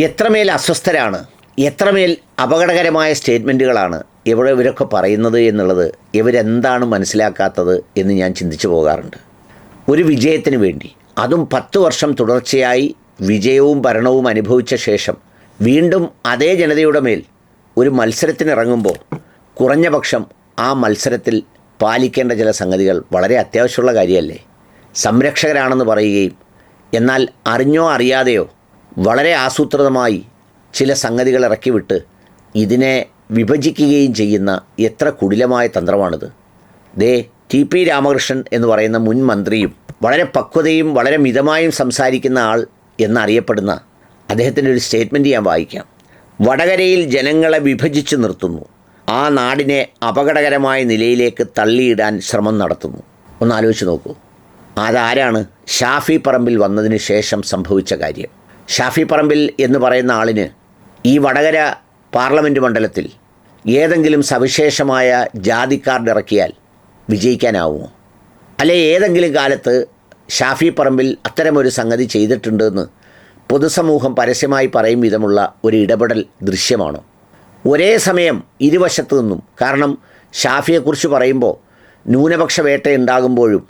എത്രമേൽ അസ്വസ്ഥരാണ്, എത്രമേൽ അപകടകരമായ സ്റ്റേറ്റ്മെൻറ്റുകളാണ് ഇവരൊക്കെ പറയുന്നത് എന്നുള്ളത് ഇവരെന്താണ് മനസ്സിലാക്കാത്തത് എന്ന് ഞാൻ ചിന്തിച്ചു പോകാറുണ്ട്. ഒരു വിജയത്തിന് വേണ്ടി, അതും 10 വർഷം തുടർച്ചയായി വിജയവും ഭരണവും അനുഭവിച്ച ശേഷം വീണ്ടും അതേ ജനതയുടെ മേൽ ഒരു മത്സരത്തിനിറങ്ങുമ്പോൾ കുറഞ്ഞ പക്ഷം ആ മത്സരത്തിൽ പാലിക്കേണ്ട ചില സംഗതികൾ വളരെ അത്യാവശ്യമുള്ള കാര്യമല്ലേ? സംരക്ഷകരാണെന്ന് പറയുകയും എന്നാൽ അറിഞ്ഞോ അറിയാതെയോ വളരെ ആസൂത്രിതമായി ചില സംഗതികൾ ഇറക്കിവിട്ട് ഇതിനെ വിഭജിക്കുകയും ചെയ്യുന്ന എത്ര കുടിലമായ തന്ത്രമാണിത്. ടി.പി. രാമകൃഷ്ണൻ എന്ന് പറയുന്ന മുൻ മന്ത്രിയും വളരെ പക്വതയും വളരെ മിതമായും സംസാരിക്കുന്ന ആൾ എന്നറിയപ്പെടുന്ന അദ്ദേഹത്തിൻ്റെ ഒരു സ്റ്റേറ്റ്മെൻറ്റ് ഞാൻ വായിക്കാം. വടകരയിൽ ജനങ്ങളെ വിഭജിച്ച് നിർത്തുന്നു, ആ നാടിനെ അപകടകരമായ നിലയിലേക്ക് തള്ളിയിടാൻ ശ്രമം നടത്തുന്നു. ഒന്ന് ആലോചിച്ച് നോക്കൂ, അതാരാണ്? ഷാഫി പറമ്പിൽ വന്നതിന് ശേഷം സംഭവിച്ച കാര്യം. ഷാഫി പറമ്പിൽ എന്ന് പറയുന്ന ആളിന് ഈ വടകര പാർലമെൻറ്റ് മണ്ഡലത്തിൽ ഏതെങ്കിലും സവിശേഷമായ ജാതി കാർഡ് ഇറക്കിയാൽ വിജയിക്കാനാവുമോ? അല്ലെ ഏതെങ്കിലും കാലത്ത് ഷാഫി പറമ്പിൽ അത്തരമൊരു സംഗതി ചെയ്തിട്ടുണ്ടെന്ന് പൊതുസമൂഹം പരസ്യമായി പറയും വിധമുള്ള ഒരു ഇടപെടൽ ദൃശ്യമാണോ? ഒരേ സമയം ഇരുവശത്തു നിന്നും, കാരണം ഷാഫിയെക്കുറിച്ച് പറയുമ്പോൾ ന്യൂനപക്ഷ വേട്ടയുണ്ടാകുമ്പോഴും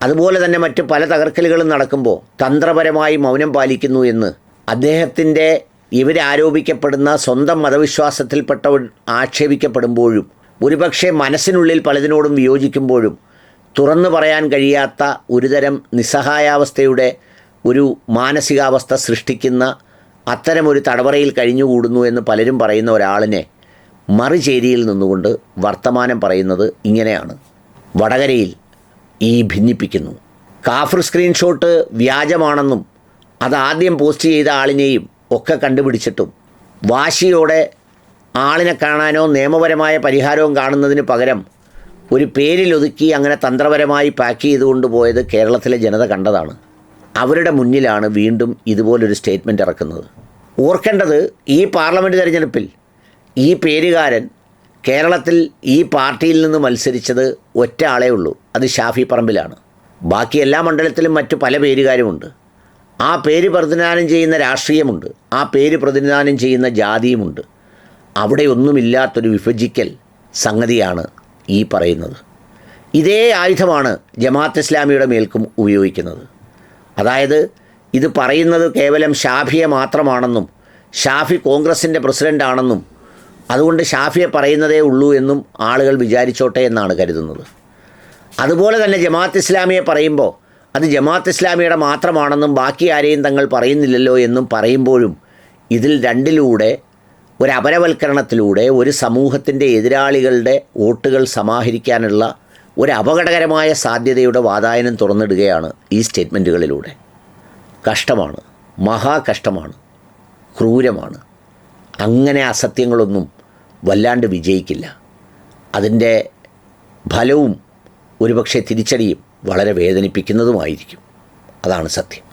അതുപോലെ തന്നെ മറ്റ് പല തകർക്കലുകളും നടക്കുമ്പോൾ തന്ത്രപരമായി മൗനം പാലിക്കുന്നു എന്ന് അദ്ദേഹത്തിൻ്റെ ഇവരാരോപിക്കപ്പെടുന്ന സ്വന്തം മതവിശ്വാസത്തിൽപ്പെട്ടവർ ആക്ഷേപിക്കപ്പെടുമ്പോഴും ഒരുപക്ഷെ മനസ്സിനുള്ളിൽ പലതിനോടും വിയോജിക്കുമ്പോഴും തുറന്നു പറയാൻ കഴിയാത്ത ഒരുതരം നിസ്സഹായാവസ്ഥയുടെ ഒരു മാനസികാവസ്ഥ സൃഷ്ടിക്കുന്ന അത്തരമൊരു തടവറയിൽ കഴിഞ്ഞുകൂടുന്നു എന്ന് പലരും പറയുന്ന ഒരാളിനെ മറുചേരിയിൽ നിന്നുകൊണ്ട് വർത്തമാനം പറയുന്നത് ഇങ്ങനെയാണ്. വടകരയിൽ ഭിന്നിപ്പിക്കുന്നു, കാഫർ സ്ക്രീൻഷോട്ട് വ്യാജമാണെന്നും അതാദ്യം പോസ്റ്റ് ചെയ്ത ആളിനെയും ഒക്കെ കണ്ടുപിടിച്ചിട്ടും വാശിയോടെ ആളിനെ കാണാനോ നിയമപരമായ പരിഹാരവും കാണുന്നതിന് പകരം ഒരു പേരിലൊതുക്കി അങ്ങനെ തന്ത്രപരമായി പാക്ക് ചെയ്തുകൊണ്ട് പോയത് കേരളത്തിലെ ജനത കണ്ടതാണ്. അവരുടെ മുന്നിലാണ് വീണ്ടും ഇതുപോലൊരു സ്റ്റേറ്റ്മെൻറ്റ് ഇറക്കുന്നത്. ഓർക്കേണ്ടത്, ഈ പാർലമെൻറ്റ് തെരഞ്ഞെടുപ്പിൽ ഈ പേരുകാരൻ കേരളത്തിൽ ഈ പാർട്ടിയിൽ നിന്ന് മത്സരിച്ചത് ഒറ്റ ആളേ ഉള്ളൂ, അത് ഷാഫി പറമ്പിലാണ്. ബാക്കി എല്ലാ മണ്ഡലത്തിലും മറ്റു പല പേരുകാരുമുണ്ട്. ആ പേര് പ്രതിനിധാനം ചെയ്യുന്ന രാഷ്ട്രീയമുണ്ട്, ആ പേര് പ്രതിനിധാനം ചെയ്യുന്ന ജാതിയുമുണ്ട്. അവിടെ ഒന്നുമില്ലാത്തൊരു വിഭജിക്കൽ സംഗതിയാണ് ഈ പറയുന്നത്. ഇതേ ആയുധമാണ് ജമാഅത്ത് ഇസ്ലാമിയുടെ മേൽക്കും ഉപയോഗിക്കുന്നത്. അതായത് ഇത് പറയുന്നത് കേവലം ഷാഫിയെ മാത്രമാണെന്നും ഷാഫി കോൺഗ്രസിൻ്റെ പ്രസിഡൻ്റാണെന്നും അതുകൊണ്ട് ഷാഫിയെ പറയുന്നതേ ഉള്ളൂ എന്നും ആളുകൾ വിചാരിച്ചോട്ടെ എന്നാണ് കരുതുന്നത്. അതുപോലെ തന്നെ ജമാഅത്ത് ഇസ്ലാമിയെ പറയുമ്പോൾ അത് ജമാഅത്ത് ഇസ്ലാമിയുടെ മാത്രമാണെന്നും ബാക്കി ആരെയും തങ്ങൾ പറയുന്നില്ലല്ലോ എന്നും പറയുമ്പോഴും ഇതിൽ രണ്ടിലൂടെ ഒരു അപരവൽക്കരണത്തിലൂടെ ഒരു സമൂഹത്തിൻ്റെ എതിരാളികളുടെ വോട്ടുകൾ സമാഹരിക്കാനുള്ള ഒരു അപകടകരമായ സാധ്യതയുടെ വാതായനം തുറന്നിടുകയാണ് ഈ സ്റ്റേറ്റ്മെൻറ്റുകളിലൂടെ. കഷ്ടമാണ്, മഹാകഷ്ടമാണ്, ക്രൂരമാണ്. അങ്ങനെ അസത്യങ്ങളൊന്നും വല്ലാണ്ട് വിജയിക്കില്ല. അതിൻ്റെ ഫലവും ഒരുപക്ഷെ തിരിച്ചടിയും വളരെ വേദനിപ്പിക്കുന്നതുമായിരിക്കും. അതാണ് സത്യം.